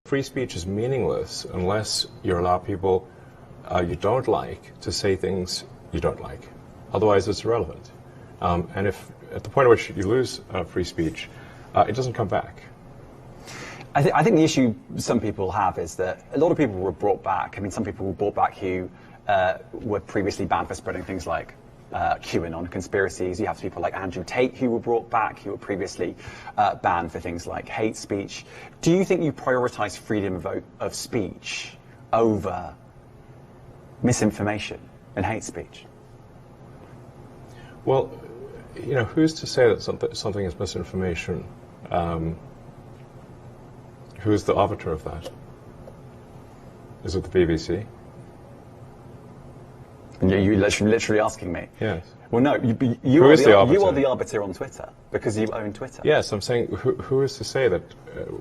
Free speech is meaningless unless you allow people you don't like to say things you don't like. Otherwise, it's irrelevant. And if at the point at which you lose free speech, it doesn't come back. I think the issue some people have is that a lot of people were brought back. I mean, some people were brought back who were previously banned for spreading things like QAnon conspiracies. You have people like Andrew Tate who were brought back, who were previously banned for things like hate speech. Do you think you prioritize freedom of speech over misinformation and hate speech? Well, you know, who's to say that something is misinformation? Who's the arbiter of that? Is it the BBC? You're literally asking me? Yes. Well, no, you are the arbiter on Twitter, because you own Twitter. Yes, I'm saying, who is to say that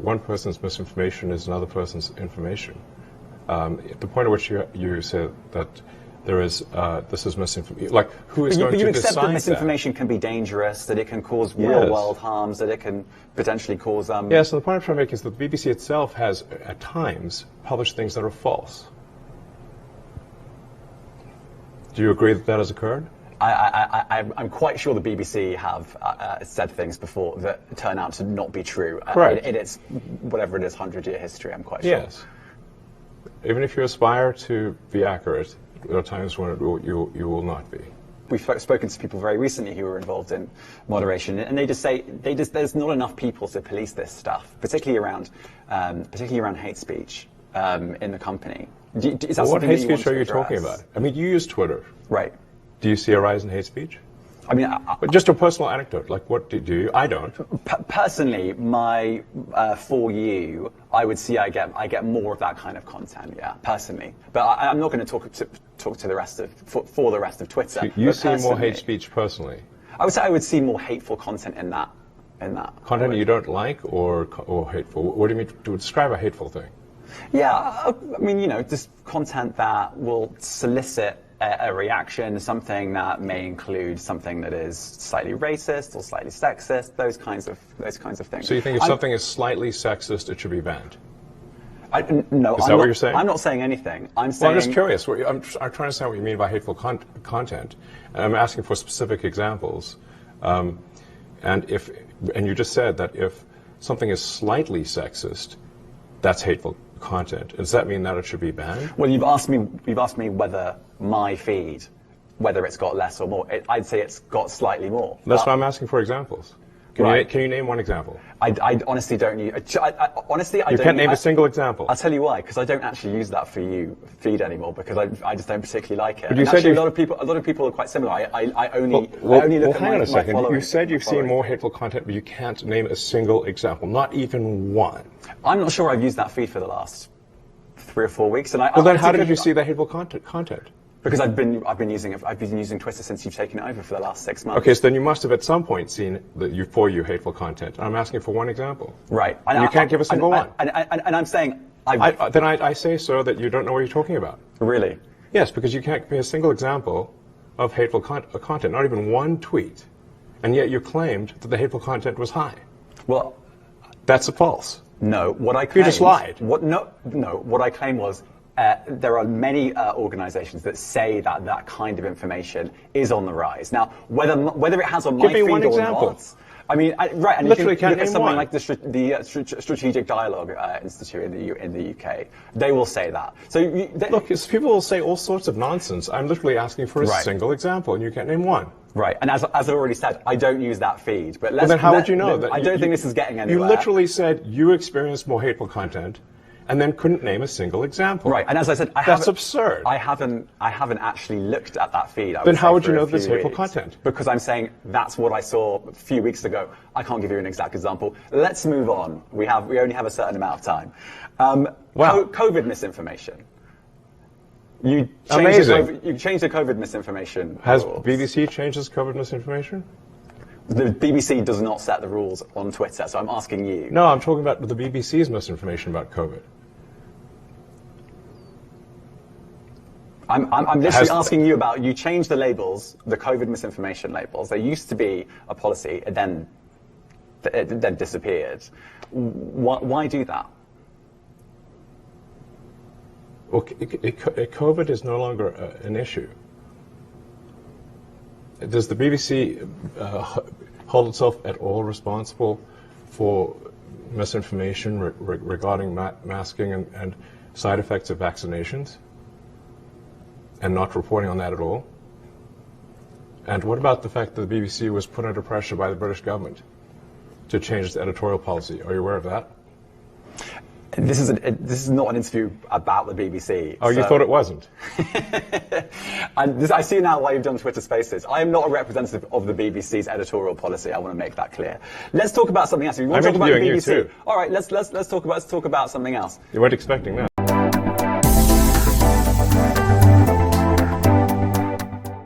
one person's misinformation is another person's information? At the point at which you say that there is, this is misinformation, like, who is going to decide that? But you accept that misinformation can be dangerous, that it can cause real-world harms, that it can potentially cause... Yes, so the point I'm trying to make is that the BBC itself has, at times, published things that are false. Do you agree that that has occurred? I'm quite sure the BBC have said things before that turn out to not be true. Correct. In its, whatever it is, 100-year history, I'm quite sure. Yes. Even if you aspire to be accurate, there are times when you will not be. We've spoken to people very recently who were involved in moderation, and they just say there's not enough people to police this stuff, particularly around hate speech in the company. Is that what hate that speech are you talking about? I mean, you use Twitter. Right. Do you see a rise in hate speech? I mean, but just a personal anecdote. Like, what do you? I don't. Personally, for you, I would see I get more of that kind of content. Yeah, personally. But I'm not going to talk to the rest of for the rest of Twitter. So you see more hate speech personally? I would say I would see more hateful content in that. Content you don't like, or hateful? What do you mean to describe a hateful thing? Yeah, I mean, you know, just content that will solicit a reaction, something that may include something that is slightly racist or slightly sexist, those kinds of things. So you think if something is slightly sexist, it should be banned? No, is that what you're saying? I'm not saying anything. I'm saying. Well, I'm just curious. I'm trying to understand what you mean by hateful content, and I'm asking for specific examples. And you just said that if something is slightly sexist, that's hateful content. Does that mean that it should be banned? Well, you've asked me whether my feed, whether it's got less or more. I'd say it's got slightly more. That's why I'm asking for examples. Can you name one example? I honestly don't use. Honestly, I you don't. Can't name a single example. I'll tell you why. Because I don't actually use that for you feed anymore. Because I just don't particularly like it. But you and said actually, a lot of people are quite similar. I only look at hang on a second. my You said you've seen more hateful content, but you can't name a single example, not even one. I'm not sure I've used that feed for the last 3 or 4 weeks. And then how did you see the hateful content? Because I've been using Twitter since you've taken it over for the last 6 months. Okay, so then you must have at some point seen for you hateful content. I'm asking for one example. Right. And you can't give a single one. And I'm saying then I say so that you don't know what you're talking about. Really? Yes, because you can't give me a single example of hateful content, not even one tweet, and yet you claimed that the hateful content was high. Well, that's false. No, what I claimed... You just lied. What I claimed was there are many organizations that say that that kind of information is on the rise. Now, whether it has on my feed or not... I mean, right, and literally you can look at something one. like the Strategic Dialogue Institute in the UK. They will say that. So look, people will say all sorts of nonsense. I'm literally asking for a single example, and you can't name one. Right, and as I already said, I don't use that feed. But then how would you know that? I don't think this is getting anywhere. You literally said you experienced more hateful content, and then couldn't name a single example. Right, and as I said, that's absurd. I haven't actually looked at that feed. Then how would you know this hateful content? Because I'm saying that's what I saw a few weeks ago. I can't give you an exact example. Let's move on. We only have a certain amount of time. COVID misinformation. You changed the COVID misinformation Has rules. BBC changed its COVID misinformation? The BBC does not set the rules on Twitter, so I'm asking you. No, I'm talking about the BBC's misinformation about COVID. I'm literally asking you about, you changed the labels, the COVID misinformation labels. There used to be a policy, it then disappeared. Why do that? Well, COVID is no longer an issue. Does the BBC hold itself at all responsible for misinformation regarding masking and side effects of vaccinations, and not reporting on that at all? And what about the fact that the BBC was put under pressure by the British government to change its editorial policy? Are you aware of that? This is not an interview about the BBC. Oh, so. You thought it wasn't? And I see now why you've done Twitter Spaces. I am not a representative of the BBC's editorial policy. I want to make that clear. Let's talk about something else. You want to talk about the BBC? You too. All right, let's talk about something else. You weren't expecting that.